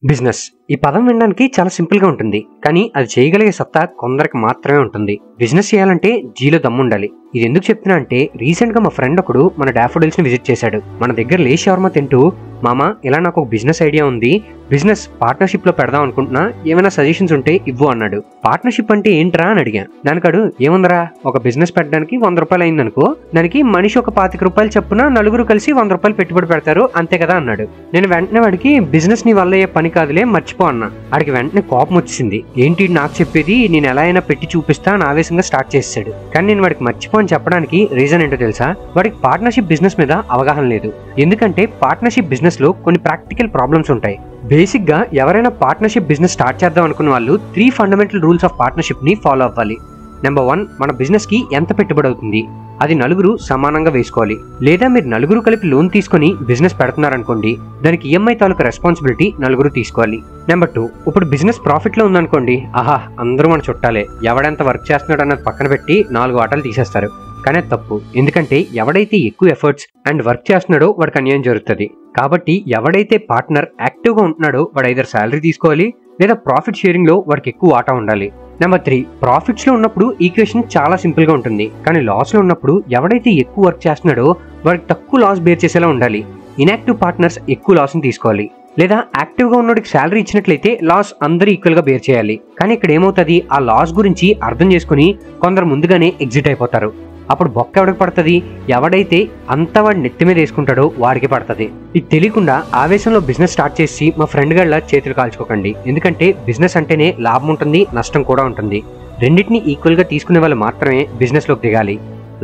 Business ఈ పదం వినడానికి చాలా సింపుల్ గా ఉంటుంది, కానీ అది చేయగలిగే సత్తా కొందరికి మాత్రమే ఉంటుంది. బిజినెస్ చేయాలంటే జీలో దమ్ముండాలి. ఇది ఎందుకు చెప్తున్నా అంటే, రీసెంట్ గా మా ఫ్రెండ్ ఒకడు మన డాఫోడిల్స్ ని విజిట్ చేశాడు. మన దగ్గర లేస్ షవర్మా తింటూ, మామా ఇలా నాకు ఒక బిజినెస్ ఐడియా ఉంది, బిజినెస్ పార్ట్నర్షిప్ లో పెడదాం అనుకుంటున్నా, ఏమైనా సజెషన్స్ ఉంటే ఇవ్వు అన్నాడు. పార్ట్నర్షిప్ అంటే ఏంట్రా అని అడిగా. దానికాడు ఏముందరా, ఒక బిజినెస్ పెట్టడానికి 100 రూపాయలు అయిందనుకో, దానికి మనిషి ఒక 25 రూపాయలు చెప్పున నలుగురు కలిసి 100 రూపాయలు పెట్టుబడి పెడతారు, అంతే కదా అన్నాడు. నేను వెంటనే వాడికి బిజినెస్ నీ వల్ల అయ్యే పని కాదులే, మర్చిపో అన్నా. వాడికి వెంటనే కోపం వచ్చేసింది. ఏంటి నాకు చెప్పేది, నేను ఎలా అయినా పెట్టి చూపిస్తా అని ఆవేశంగా స్టార్ట్ చేసాడు. కానీ నేను వాడికి మర్చిపో అని చెప్పడానికి రీజన్ ఏంటో తెలుసా? వాడికి పార్ట్నర్షిప్ బిజినెస్ మీద అవగాహన లేదు. ఎందుకంటే పార్ట్నర్షిప్ బిజినెస్ లో కొన్ని ప్రాక్టికల్ ప్రాబ్లమ్స్ ఉంటాయి. బేసిక్ గా ఎవరైనా పార్ట్నర్షిప్ బిజినెస్ స్టార్ట్ చేద్దాం అనుకున్న వాళ్ళు 3 ఫండమెంటల్ రూల్స్ ఆఫ్ పార్ట్నర్షిప్ ని ఫాలో అవ్వాలి. నెంబర్ 1, మన బిజినెస్ కి ఎంత పెట్టుబడి అవుతుంది, అది నలుగురు సమానంగా వేసుకోవాలి. లేదా మీరు నలుగురు కలిపి లోన్ తీసుకుని బిజినెస్ పెడుతున్నారనుకోండి, దానికి ఈఎంఐ తాలూకు రెస్పాన్సిబిలిటీ నలుగురు తీసుకోవాలి. నెంబర్ 2, ఇప్పుడు బిజినెస్ ప్రాఫిట్ లో ఉందనుకోండి, ఆహా అందరూ మన చుట్టాలే, ఎవడెంత వర్క్ చేస్తున్నాడు అన్నది పక్కన పెట్టి 4 వాటాలు తీసేస్తారు. కానీ తప్పు. ఎందుకంటే ఎవడైతే ఎక్కువ ఎఫర్ట్స్ అండ్ వర్క్ చేస్తున్నాడో వాడికి అన్యాయం జరుగుతుంది. కాబట్టి ఎవడైతే పార్ట్నర్ యాక్టివ్ గా ఉంటున్నాడో వాడు ఐదర్ శాలరీ తీసుకోవాలి, లేదా ప్రాఫిట్ షేరింగ్ లో వాడికి ఎక్కువ వాటా ఉండాలి. నెంబర్ 3, ప్రాఫిట్స్ లో ఉన్నప్పుడు ఈక్వేషన్ చాలా సింపుల్ గా ఉంటుంది, కానీ లాస్ లో ఉన్నప్పుడు ఎవడైతే ఎక్కువ వర్క్ చేస్తున్నాడో వాడికి తక్కువ లాస్ బేర్ చేసేలా ఉండాలి. ఇన్యాక్టివ్ పార్ట్నర్స్ ఎక్కువ లాస్ ని తీసుకోవాలి, లేదా యాక్టివ్ గా ఉన్నోడికి శాలరీ ఇచ్చినట్లయితే లాస్ అందరూ ఈక్వల్ గా బేర్ చేయాలి. కానీ ఇక్కడ ఏమవుతుంది, ఆ లాస్ గురించి అర్థం చేసుకుని కొందరు ముందుగానే ఎగ్జిట్ అయిపోతారు. అప్పుడు బొక్క ఎవడికి పడుతుంది, ఎవడైతే అంత వాడి నెత్తి మీద వేసుకుంటాడో వాడికి పడుతుంది. ఇది తెలియకుండా ఆవేశంలో బిజినెస్ స్టార్ట్ చేసి మా ఫ్రెండ్ గళ్ళ చేతులు కాల్చుకోకండి. ఎందుకంటే బిజినెస్ అంటేనే లాభం ఉంటుంది, నష్టం కూడా ఉంటుంది. రెండింటిని ఈక్వల్ గా తీసుకునే వాళ్ళు మాత్రమే బిజినెస్ లోకి దిగాలి.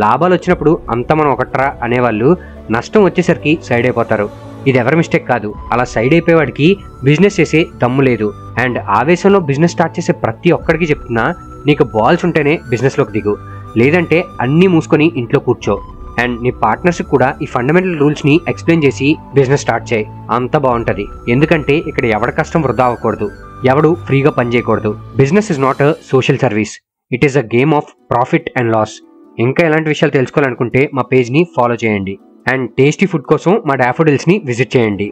లాభాలు వచ్చినప్పుడు అంత మనం ఒకట్రా అనేవాళ్ళు నష్టం వచ్చేసరికి సైడ్ అయిపోతారు. ఇది ఎవరి మిస్టేక్ కాదు, అలా సైడ్ అయిపోయేవాడికి బిజినెస్ చేసే దమ్ము లేదు. అండ్ ఆవేశంలో బిజినెస్ స్టార్ట్ చేసే ప్రతి ఒక్కడికి చెప్తున్నా, నీకు బాల్స్ ఉంటేనే బిజినెస్ లోకి దిగు, లేదంటే అన్ని మూసుకొని ఇంట్లో కూర్చో. అండ్ నీ పార్ట్నర్స్ కూడా ఈ ఫండమెంటల్ రూల్స్ ని ఎక్స్ప్లెయిన్ చేసి బిజినెస్ స్టార్ట్ చేయి, అంత బాగుంటది. ఎందుకంటే ఇక్కడ ఎవరి కష్టం వృధా అవ్వకూడదు, ఎవడు ఫ్రీగా పని చేయకూడదు. Business is not a social service, it is a game of profit and loss. ఇంకా ఎలాంటి విషయాలు తెలుసుకోవాలనుకుంటే మా పేజ్ ని ఫాలో చేయండి. అండ్ టేస్టీ ఫుడ్ కోసం మా డాఫోడిల్స్ ని విజిట్ చేయండి.